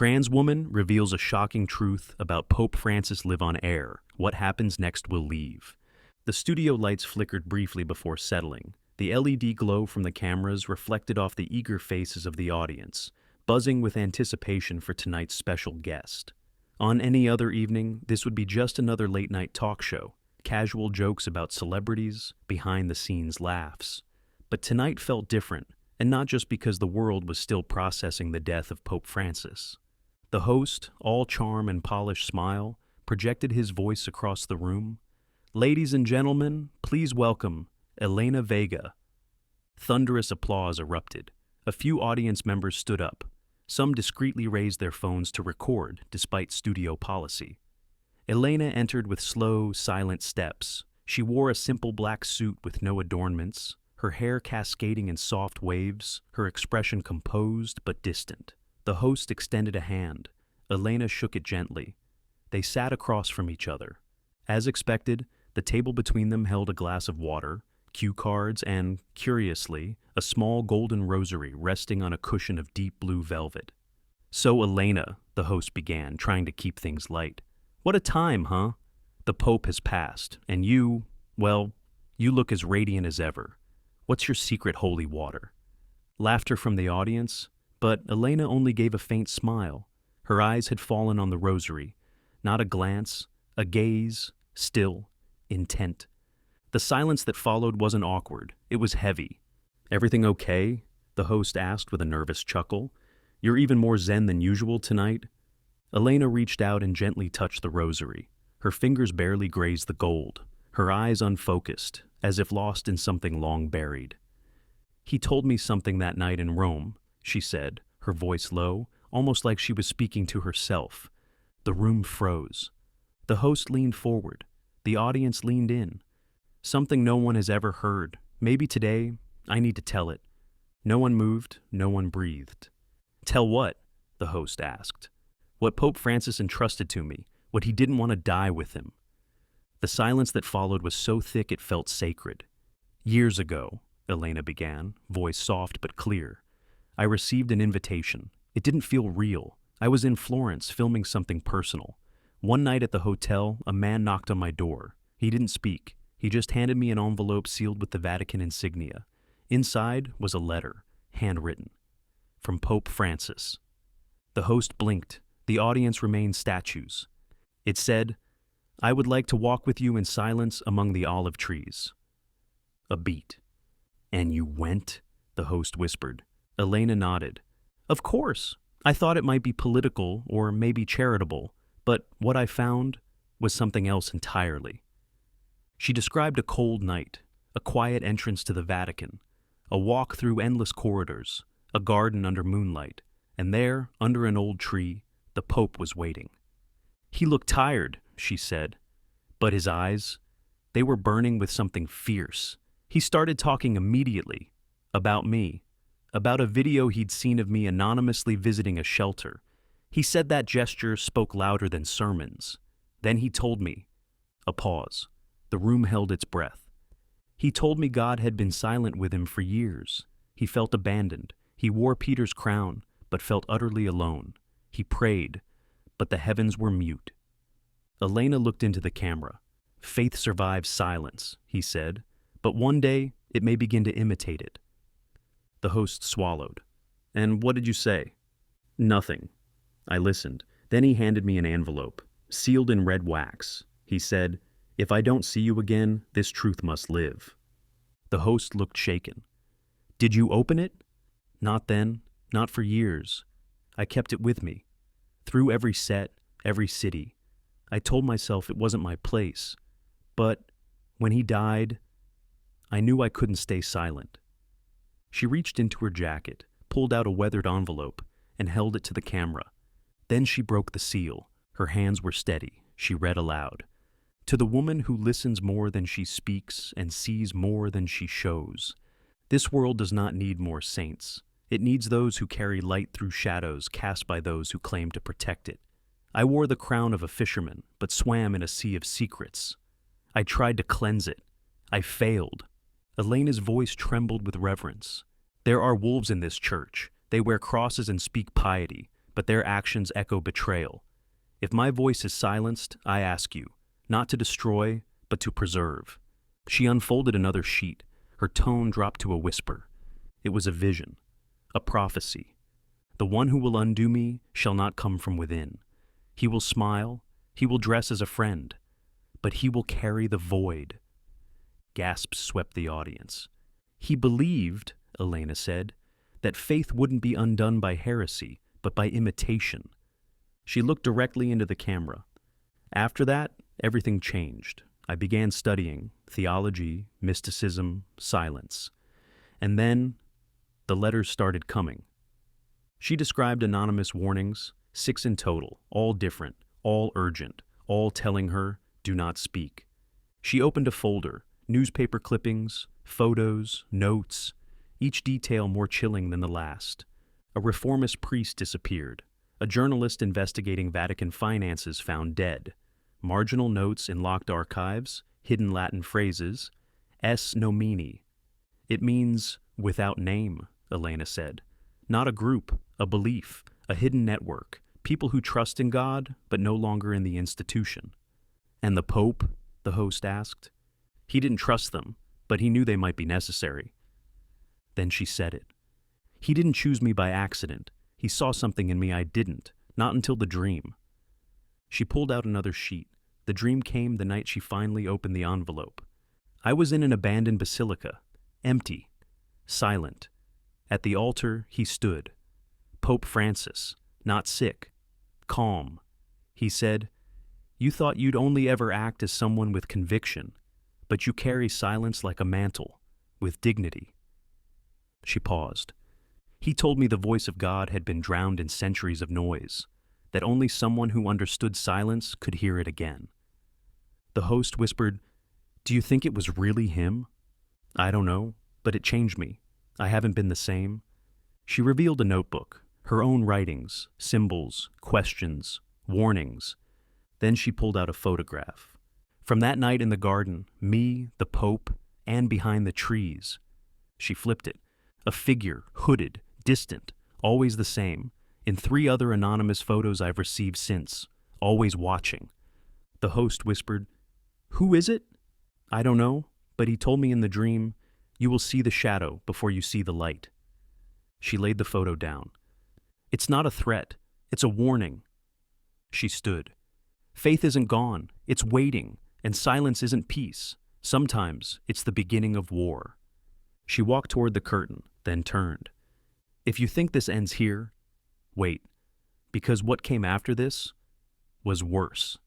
Trans woman reveals a shocking truth about Pope Francis live on air. What happens next will leave. The studio lights flickered briefly before settling. The LED glow from the cameras reflected off the eager faces of the audience, buzzing with anticipation for tonight's special guest. On any other evening, this would be just another late-night talk show, casual jokes about celebrities, behind-the-scenes laughs. But tonight felt different, and not just because the world was still processing the death of Pope Francis. The host, all charm and polished smile, projected his voice across the room. "Ladies and gentlemen, please welcome Elena Vega." Thunderous applause erupted. A few audience members stood up. Some discreetly raised their phones to record, despite studio policy. Elena entered with slow, silent steps. She wore a simple black suit with no adornments, her hair cascading in soft waves, her expression composed but distant. The host extended a hand. Elena shook it gently. They sat across from each other. As expected, the table between them held a glass of water, cue cards, and, curiously, a small golden rosary resting on a cushion of deep blue velvet. "So, Elena," the host began, trying to keep things light. "What a time, huh? The Pope has passed, and you, well, you look as radiant as ever. What's your secret holy water?" Laughter from the audience, but Elena only gave a faint smile. Her eyes had fallen on the rosary. Not a glance, a gaze, still, intent. The silence that followed wasn't awkward, it was heavy. "Everything okay?" the host asked with a nervous chuckle. "You're even more zen than usual tonight?" Elena reached out and gently touched the rosary. Her fingers barely grazed the gold, her eyes unfocused, as if lost in something long buried. "He told me something that night in Rome," she said, her voice low, almost like she was speaking to herself. The room froze. The host leaned forward. The audience leaned in. "Something no one has ever heard. Maybe today, I need to tell it." No one moved, no one breathed. "Tell what?" the host asked. "What Pope Francis entrusted to me, what he didn't want to die with him." The silence that followed was so thick it felt sacred. "Years ago," Elena began, voice soft but clear, "I received an invitation. It didn't feel real. I was in Florence filming something personal. One night at the hotel, a man knocked on my door. He didn't speak. He just handed me an envelope sealed with the Vatican insignia. Inside was a letter, handwritten. From Pope Francis." The host blinked. The audience remained statues. It said, "I would like to walk with you in silence among the olive trees." A beat. "And you went?" the host whispered. Elena nodded. "Of course. I thought it might be political or maybe charitable, but what I found was something else entirely." She described a cold night, a quiet entrance to the Vatican, a walk through endless corridors, a garden under moonlight, and there, under an old tree, the Pope was waiting. "He looked tired," she said, "but his eyes, they were burning with something fierce. He started talking immediately about me, about a video he'd seen of me anonymously visiting a shelter. He said that gesture spoke louder than sermons. Then he told me." A pause. The room held its breath. "He told me God had been silent with him for years. He felt abandoned. He wore Peter's crown, but felt utterly alone. He prayed, but the heavens were mute." Elena looked into the camera. "Faith survives silence," he said, "but one day it may begin to imitate it." The host swallowed. "And what did you say?" "Nothing." I listened. Then he handed me an envelope, sealed in red wax. He said, "If I don't see you again, this truth must live." The host looked shaken. "Did you open it?" "Not then, not for years. I kept it with me. Through every set, every city. I told myself it wasn't my place. But when he died, I knew I couldn't stay silent." She reached into her jacket, pulled out a weathered envelope, and held it to the camera. Then she broke the seal. Her hands were steady. She read aloud. "To the woman who listens more than she speaks and sees more than she shows. This world does not need more saints. It needs those who carry light through shadows cast by those who claim to protect it. I wore the crown of a fisherman, but swam in a sea of secrets. I tried to cleanse it. I failed." Elena's voice trembled with reverence. "There are wolves in this church. They wear crosses and speak piety, but their actions echo betrayal. If my voice is silenced, I ask you, not to destroy, but to preserve. She unfolded another sheet. Her tone dropped to a whisper. It was a vision, a prophecy. The one who will undo me shall not come from within. He will smile, he will dress as a friend, but he will carry the void. Gasps swept the audience. He believed, Elena said, that faith wouldn't be undone by heresy, but by imitation. She looked directly into the camera. After that, everything changed. I began studying theology, mysticism, silence. And then, the letters started coming. She described anonymous warnings, 6 in total, all different, all urgent, all telling her, do not speak. She opened a folder, newspaper clippings, photos, notes, each detail more chilling than the last. A reformist priest disappeared. A journalist investigating Vatican finances found dead. Marginal notes in locked archives, hidden Latin phrases, es nomini. It means without name, Elena said. Not a group, a belief, a hidden network, people who trust in God, but no longer in the institution. And the Pope? The host asked. He didn't trust them, but he knew they might be necessary. Then she said it. He didn't choose me by accident. He saw something in me I didn't, not until the dream. She pulled out another sheet. The dream came the night she finally opened the envelope. I was in an abandoned basilica, empty, silent. At the altar, he stood. Pope Francis, not sick, calm. He said, "You thought you'd only ever act as someone with conviction, but you carry silence like a mantle, with dignity." She paused. He told me the voice of God had been drowned in centuries of noise, that only someone who understood silence could hear it again. The host whispered, "Do you think it was really him?" "I don't know, but it changed me. I haven't been the same." She revealed a notebook, her own writings, symbols, questions, warnings. Then she pulled out a photograph. From that night in the garden, me, the Pope, and behind the trees. She flipped it. A figure, hooded, distant, always the same, in 3 other anonymous photos I've received since, always watching. The host whispered, "Who is it?" "I don't know, but he told me in the dream, you will see the shadow before you see the light." She laid the photo down. "It's not a threat, it's a warning." She stood. "Faith isn't gone, it's waiting, and silence isn't peace. Sometimes it's the beginning of war." She walked toward the curtain, then turned. "If you think this ends here, wait, because what came after this was worse."